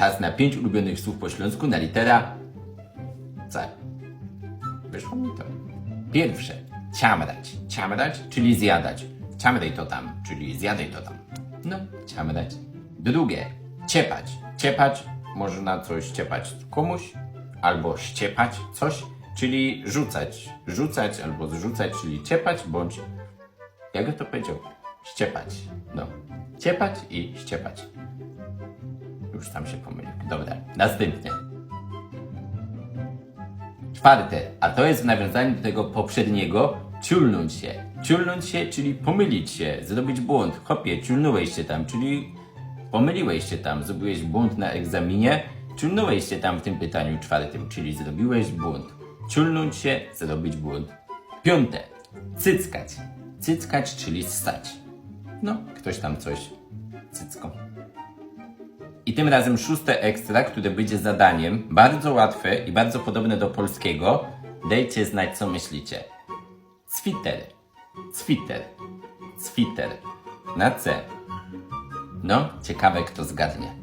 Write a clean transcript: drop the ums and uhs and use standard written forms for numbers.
Czas na 5 ulubionych słów po śląsku na litera C. Wyszło mi to. Pierwsze. Ciamrać. Ciamrać, czyli zjadać. Ciamraj to tam, czyli zjadaj to tam. No, ciamrać. Drugie. Ciepać. Ciepać, można coś ciepać komuś, albo ściepać coś, czyli rzucać. Rzucać albo zrzucać, czyli ciepać, bądź, jak to powiedział? Ściepać. No. Ciepać i ściepać. Już tam się pomylił. Dobra, następnie. Czwarte, a to jest w nawiązaniu do tego poprzedniego, ciulnąć się. Ciulnąć się, czyli pomylić się, zrobić błąd. Hopie, ciulnąłeś się tam, czyli pomyliłeś się tam, zrobiłeś błąd na egzaminie, ciulnąłeś się tam w tym pytaniu czwartym, czyli zrobiłeś błąd. Ciulnąć się, zrobić błąd. Piąte, cyckać. Cyckać, czyli ssać. No, ktoś tam coś cycką. I tym razem szóste ekstra, które będzie zadaniem, bardzo łatwe i bardzo podobne do polskiego. Dajcie znać, co myślicie. Cwiter, cwiter, cwiter. Na C. No, ciekawe, kto zgadnie.